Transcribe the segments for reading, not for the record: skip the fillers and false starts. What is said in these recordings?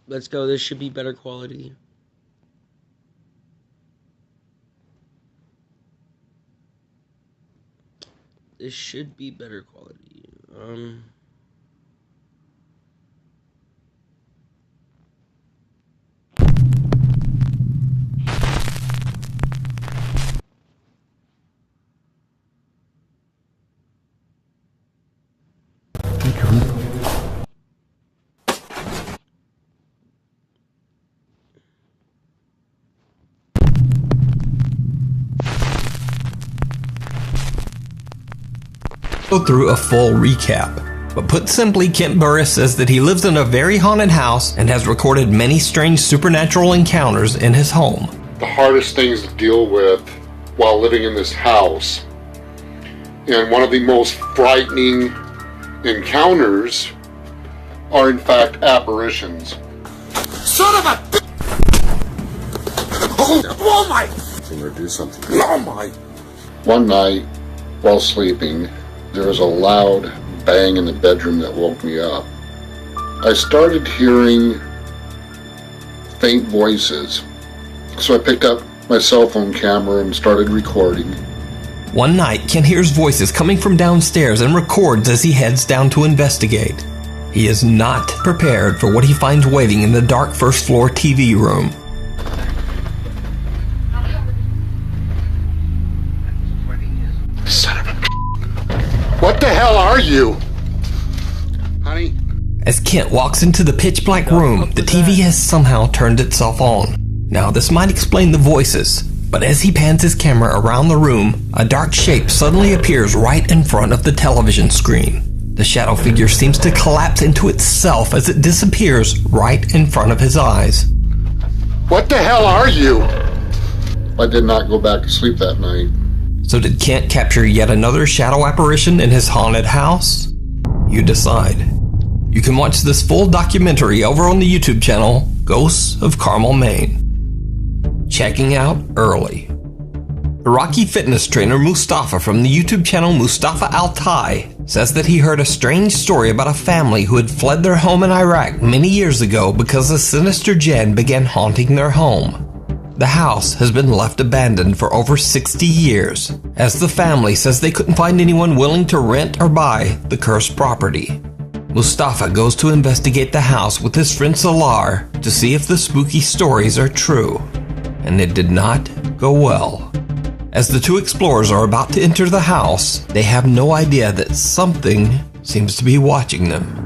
Let's go. This should be better quality. This should be better quality. Go through a full recap. But put simply, Kent Burris says that he lives in a very haunted house and has recorded many strange supernatural encounters in his home. The hardest things to deal with while living in this house, and one of the most frightening encounters, are in fact apparitions. Son of a... Oh my... Or do something. Oh my... One night, while sleeping, there was a loud bang in the bedroom that woke me up. I started hearing faint voices, so I picked up my cell phone camera and started recording. One night, Kent hears voices coming from downstairs and records as he heads down to investigate. He is not prepared for what he finds waiting in the dark first floor TV room. Son of a... What the hell are you? Honey? As Kent walks into the pitch black room, the TV has somehow turned itself on. Now this might explain the voices, but as he pans his camera around the room, a dark shape suddenly appears right in front of the television screen. The shadow figure seems to collapse into itself as it disappears right in front of his eyes. What the hell are you? I did not go back to sleep that night. So did Kent capture yet another shadow apparition in his haunted house? You decide. You can watch this full documentary over on the YouTube channel, Ghosts of Carmel, Maine. Checking out early. Iraqi fitness trainer Mustafa from the YouTube channel Mustafa Altai says that he heard a strange story about a family who had fled their home in Iraq many years ago because a sinister jinn began haunting their home. The house has been left abandoned for over 60 years, as the family says they couldn't find anyone willing to rent or buy the cursed property. Mustafa goes to investigate the house with his friend Salar to see if the spooky stories are true, and it did not go well. As the two explorers are about to enter the house, they have no idea that something seems to be watching them.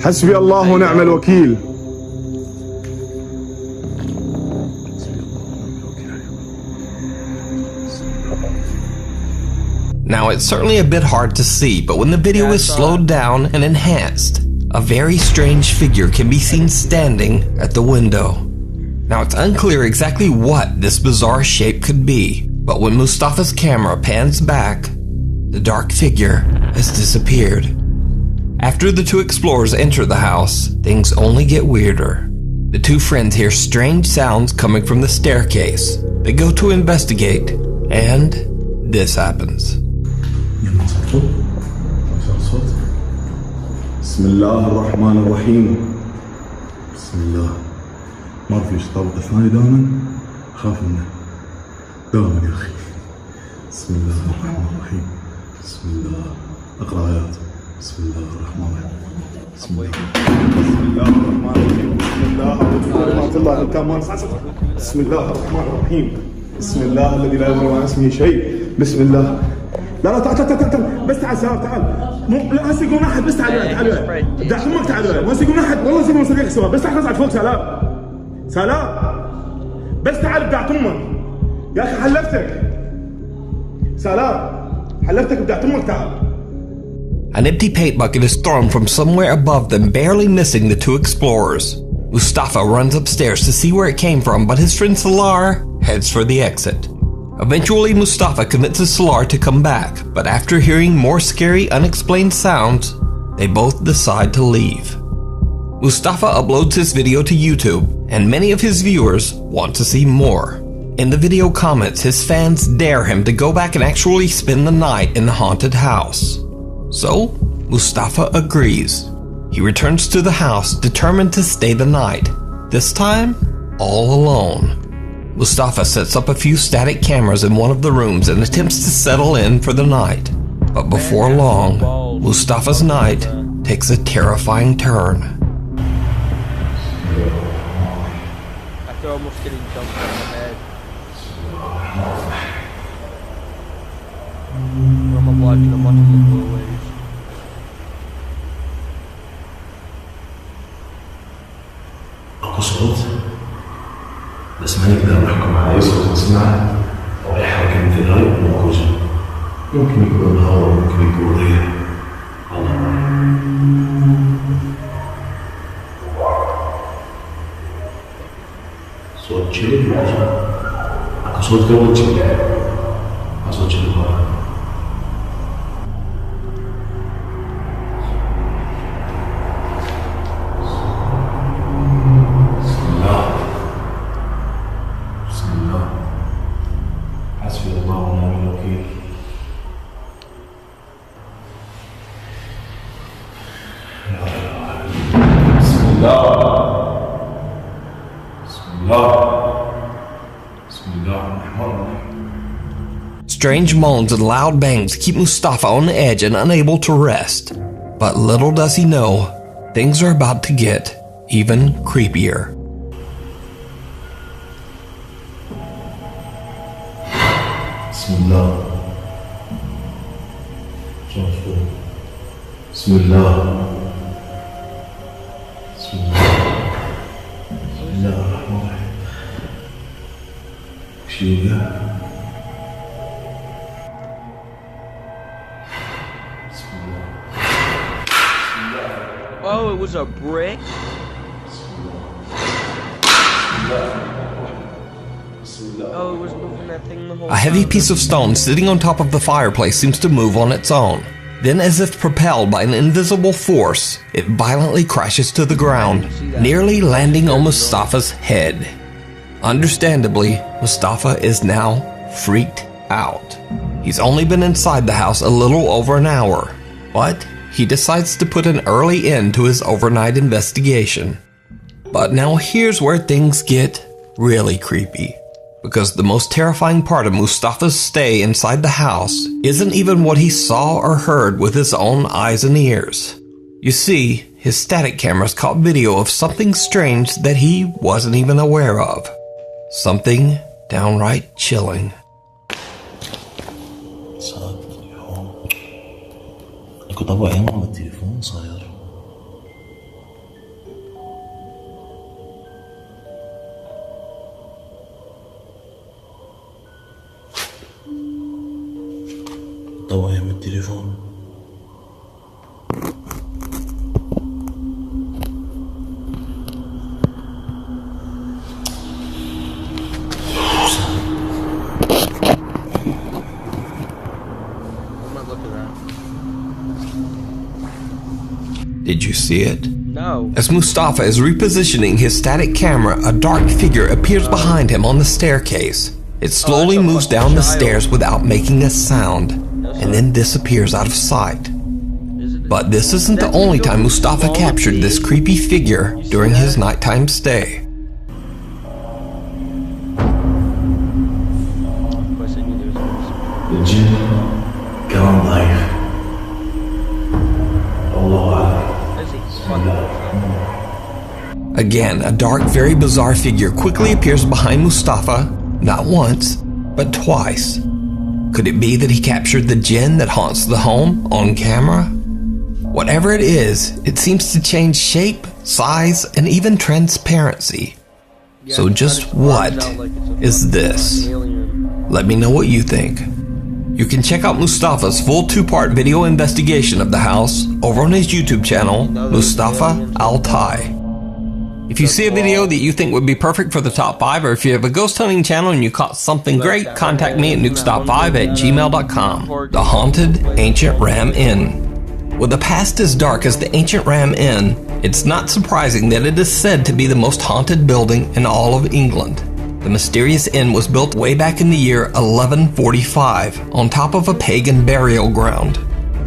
حسبي الله ونعم الوكيل. Now it's certainly a bit hard to see, but when the video is slowed down and enhanced, a very strange figure can be seen standing at the window. Now it's unclear exactly what this bizarre shape could be, but when Mustafa's camera pans back, the dark figure has disappeared. After the two explorers enter the house, things only get weirder. The two friends hear strange sounds coming from the staircase. They go to investigate, and this happens. بسم الله الرحمن الرحيم. بسم الله. ما في طبق ثاني دائما خاف منه. دائما يا اخي. بسم الله الرحمن الرحيم. بسم الله. اقرا ايات. بسم الله الرحمن الرحيم. بسم الله. بسم الله الرحمن الرحيم. بسم الله ورحمة الله وبركاته. بسم الله الرحمن الرحيم. بسم الله الذي لا يضر مع اسمه شيء. بسم الله. لا تعال بس تعال سلام تعال. لا هسه يقولون احد بس تعال بدي امك تعال وين يقولون احد والله يقولون صديق سوا بس تعال على فوق سلام بس تعال بدي امك يا اخي حلفتك حلفتك بدي امك تعال. An empty paint bucket is thrown from somewhere above them, barely missing the two explorers. Mustafa runs upstairs to see where it came from, but his friend Salar heads for the exit. Eventually, Mustafa convinces Salar to come back, but after hearing more scary, unexplained sounds, they both decide to leave. Mustafa uploads his video to YouTube, and many of his viewers want to see more. In the video comments, his fans dare him to go back and actually spend the night in the haunted house. So, Mustafa agrees. He returns to the house, determined to stay the night, this time all alone. Mustafa sets up a few static cameras in one of the rooms and attempts to settle in for the night. But before long, Mustafa's night takes a terrifying turn. After almost getting jumped on the head. I'm watching a bunch of the blue waves. اكو صوت بس ما نقدر نحكم على اي صوت نسمعه او اي حركه مثل هاي موجوده. ممكن يكون هوا ممكن يكون ريح. الله أعلم. صوت جلد اكو صوت قوي جدا. صوت جلد واحد. Strange moans and loud bangs keep Mustafa on the edge and unable to rest. But little does he know, things are about to get even creepier. Bismillah. Bismillah. Oh, it was a brick? Oh, it was moving that thing the whole time. A heavy piece of stone sitting on top of the fireplace seems to move on its own. Then, as if propelled by an invisible force, it violently crashes to the ground, nearly landing on Mustafa's head. Understandably, Mustafa is now freaked out. He's only been inside the house a little over an hour, but he decides to put an early end to his overnight investigation. But now here's where things get really creepy. Because the most terrifying part of Mustafa's stay inside the house isn't even what he saw or heard with his own eyes and ears. You see, his static cameras caught video of something strange that he wasn't even aware of. Something downright chilling. طوعي من التليفون. Did you see it? No. As Mustafa is repositioning his static camera, a dark figure appears behind him on the staircase. It slowly moves down the stairs without making a sound, and then disappears out of sight. But this isn't the only time Mustafa captured this creepy figure during his nighttime stay. Again, a dark, very bizarre figure quickly appears behind Mustafa, not once, but twice. Could it be that he captured the jinn that haunts the home on camera? Whatever it is, it seems to change shape, size, and even transparency. So just what is this? Let me know what you think. You can check out Mustafa's full 2-part video investigation of the house over on his YouTube channel, Mustafa Altai. If you see a video that you think would be perfect for the top 5, or if you have a ghost hunting channel and you caught something great, contact me at nukes.5@gmail.com. The Haunted Ancient Ram Inn. With a past as dark as the Ancient Ram Inn, it's not surprising that it is said to be the most haunted building in all of England. The mysterious inn was built way back in the year 1145 on top of a pagan burial ground,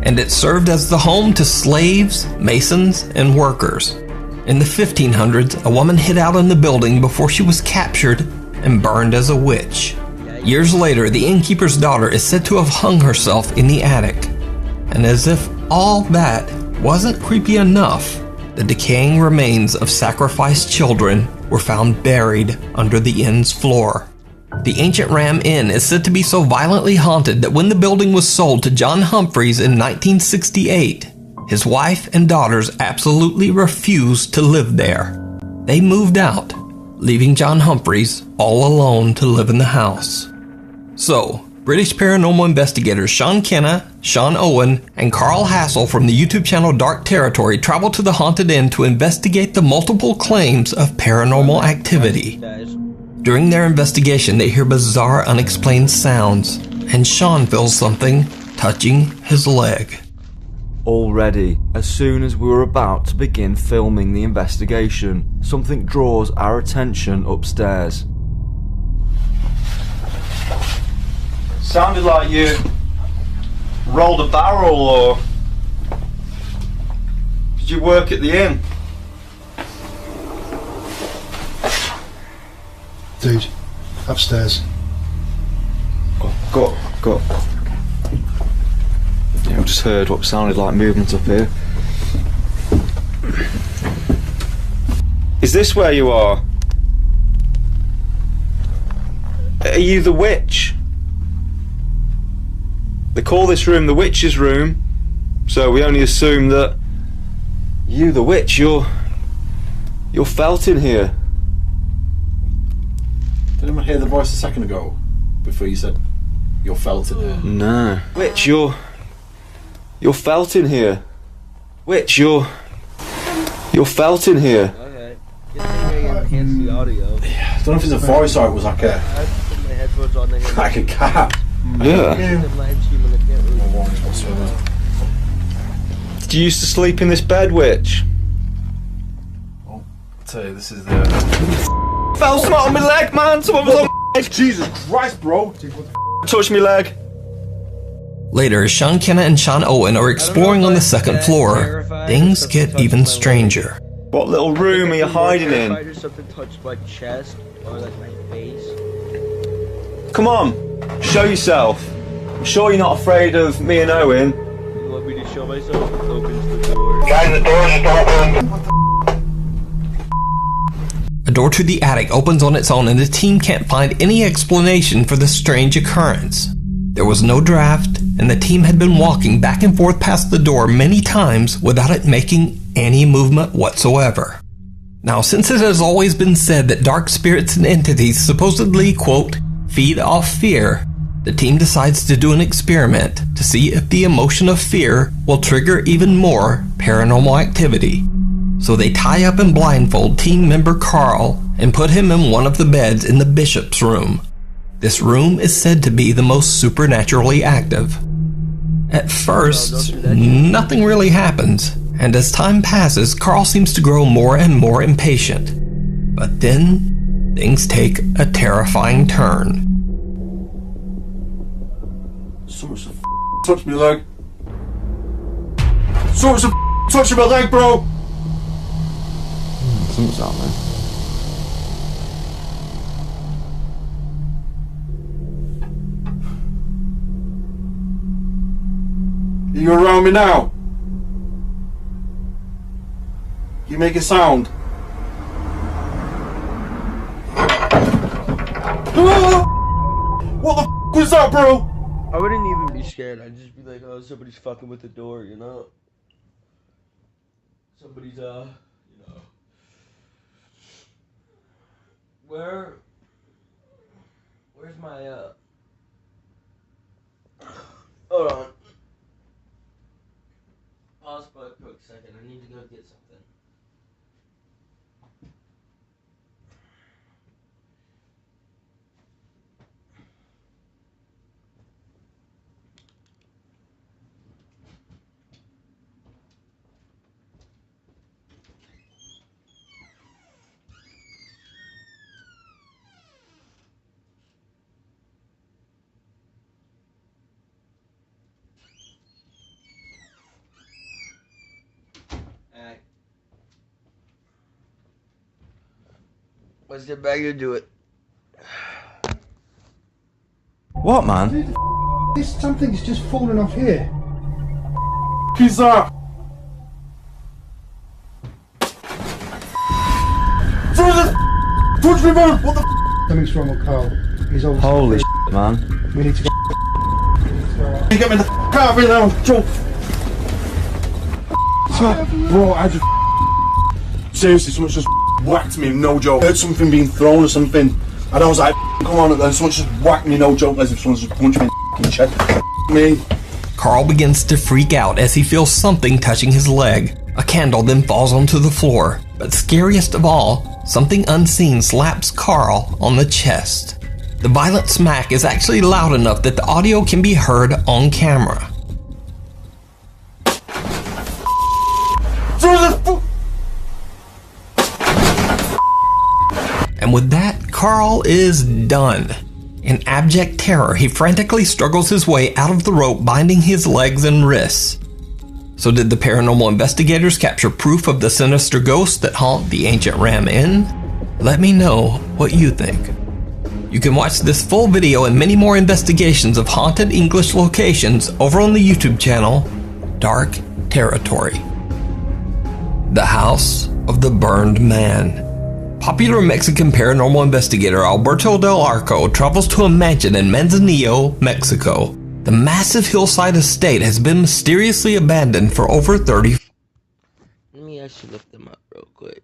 and it served as the home to slaves, masons, and workers. In the 1500s, a woman hid out in the building before she was captured and burned as a witch. Years later, the innkeeper's daughter is said to have hung herself in the attic. And as if all that wasn't creepy enough, the decaying remains of sacrificed children were found buried under the inn's floor. The ancient Ram Inn is said to be so violently haunted that when the building was sold to John Humphreys in 1968, his wife and daughters absolutely refused to live there. They moved out, leaving John Humphreys all alone to live in the house. So, British paranormal investigators Sean Kenna, Sean Owen, and Carl Hassel from the YouTube channel Dark Territory traveled to the haunted inn to investigate the multiple claims of paranormal activity. During their investigation, they hear bizarre, unexplained sounds, and Sean feels something touching his leg. Already, as soon as we were about to begin filming the investigation, something draws our attention upstairs. Sounded like you rolled a barrel, or did you work at the inn? Dude, upstairs. Go. Yeah, I just heard what sounded like movement up here. Is this where you are? Are you the witch? They call this room the witch's room, so we only assume that you, the witch, you're felt in here. Did anyone hear the voice a second ago before you said you're felt in here? No. Witch, you're felt in here. Witch, you're felt in here. Okay. Enhance the audio. I don't know if it's a voice or it was like I put my headphones on. like a cat. Yeah. Did you used to sleep in this bed, witch? I'll tell you, this is the... Fell something on my leg, man! Someone was on my leg! Jesus Christ, bro! Touched my leg. Later, Sean Kenna and Sean Owen are exploring on the second floor. Things get even stranger. What little room are you hiding in? Something touched my chest or like my face. Come on, show yourself. I'm sure you're not afraid of me and Owen. You want me to show myself? Opens the door. Guys, the door is open. A door to the attic opens on its own, and the team can't find any explanation for this strange occurrence. There was no draft, and the team had been walking back and forth past the door many times without it making any movement whatsoever. Now, since it has always been said that dark spirits and entities supposedly, quote, feed off fear, the team decides to do an experiment to see if the emotion of fear will trigger even more paranormal activity. So they tie up and blindfold team member Carl and put him in one of the beds in the bishop's room. This room is said to be the most supernaturally active. At first, nothing really happens, and as time passes, Carl seems to grow more and more impatient. But then, things take a terrifying turn. Someone's touched my leg. Someone's touching my leg, bro! Something's out there. Are you around me now? You make a sound. What the f was that, bro? I wouldn't even be scared. I'd just be like, oh, somebody's fucking with the door, you know? Somebody's, you know. Where's my, hold on. Pause for a quick second. I need to go get something. Let's get back into it. What, man? This something's just fallen off here. Pizza! Touch me, man! What the Something's wrong with Carl. He's obviously. Holy shit, man. We need to go. You get me the out of here now, Joe! Bro, I just. Seriously, someone just whacked me, no joke. I heard something being thrown or something, and I was like, come on, and then someone just whacked me, no joke, as if someone just punched me in the chest. Me. Carl begins to freak out as he feels something touching his leg. A candle then falls onto the floor, but scariest of all, something unseen slaps Carl on the chest. The violent smack is actually loud enough that the audio can be heard on camera. And with that, Carl is done. In abject terror, he frantically struggles his way out of the rope binding his legs and wrists. So did the paranormal investigators capture proof of the sinister ghosts that haunt the ancient Ram Inn? Let me know what you think. You can watch this full video and many more investigations of haunted English locations over on the YouTube channel, Dark Territory. The House of the Burned Man. Popular Mexican paranormal investigator Alberto del Arco travels to a mansion in Manzanillo, Mexico. The massive hillside estate has been mysteriously abandoned for over 30. Let me actually lift them up real quick.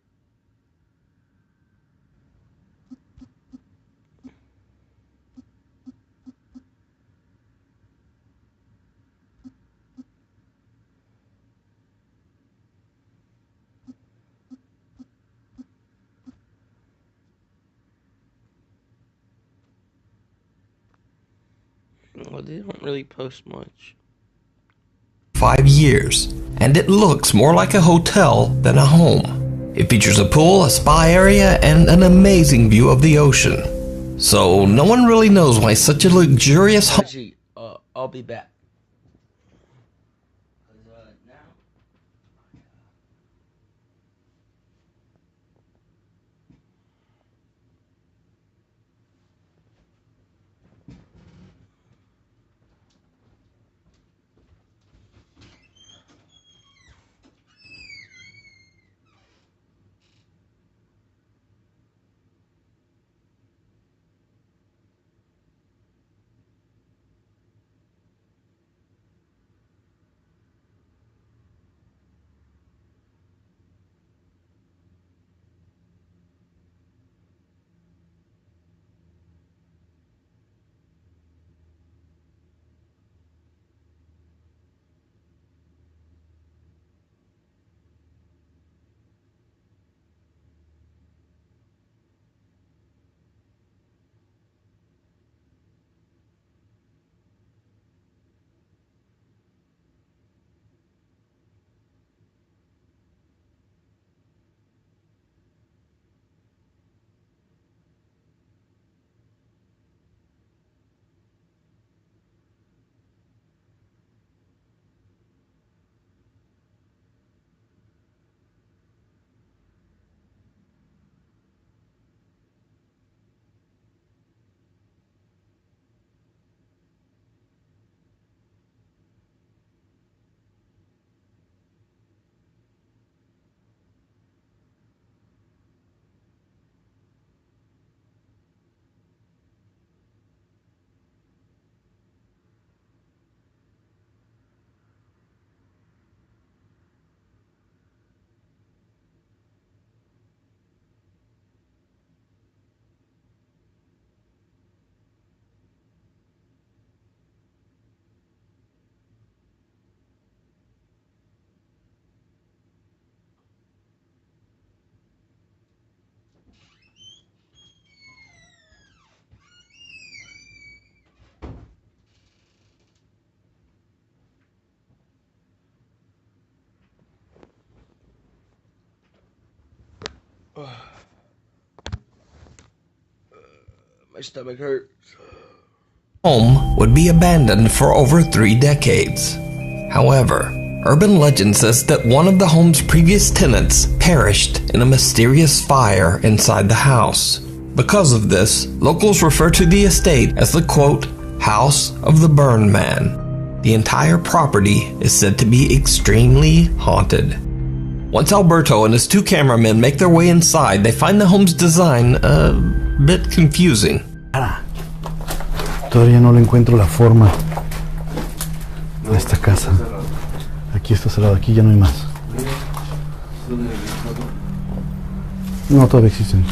Well, they don't really post much. 5 years, and it looks more like a hotel than a home. It features a pool, a spa area, and an amazing view of the ocean. So no one really knows why such a luxurious home. Actually, I'll be back. My stomach hurts. Home would be abandoned for over 3 decades. However, urban legend says that one of the home's previous tenants perished in a mysterious fire inside the house. Because of this, locals refer to the estate as the quote, House of the Burn Man. The entire property is said to be extremely haunted. Once Alberto and his two cameramen make their way inside, they find the home's design a bit confusing. Todavía no le encuentro la forma a esta casa. Aquí está cerrado, aquí ya no hay más. No, todavía existen.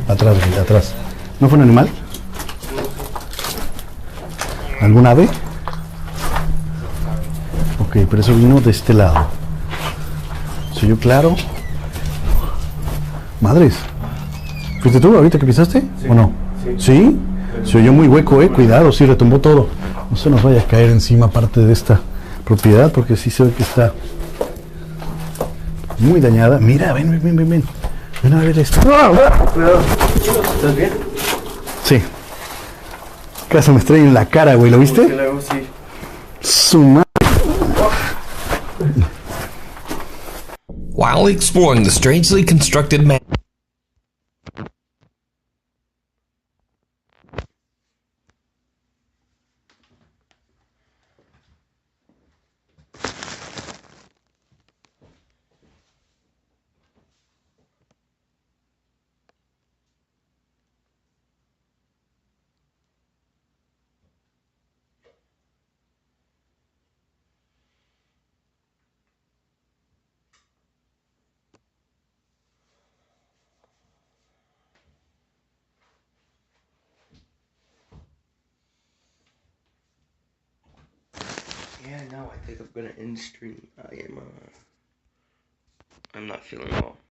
Atrás, güey, atrás. ¿No fue un animal? ¿Algún ave? Ok, pero eso vino de este lado. ¿Se oyó claro? Madres. ¿Fuiste tú ahorita que pisaste? ¿O no? ¿Sí? Se oyó muy hueco, cuidado, sí, retumbó todo. No se nos vaya a caer encima parte de esta propiedad, porque sí se ve que está muy dañada. Mira, ven. Ven a ver esto. ¿Estás bien? Sí. Casi me estrella en la cara, güey, ¿lo viste? Luego sí. Su madre. While exploring the strangely constructed man. Yeah, no, I think I'm gonna end stream. I'm not feeling well.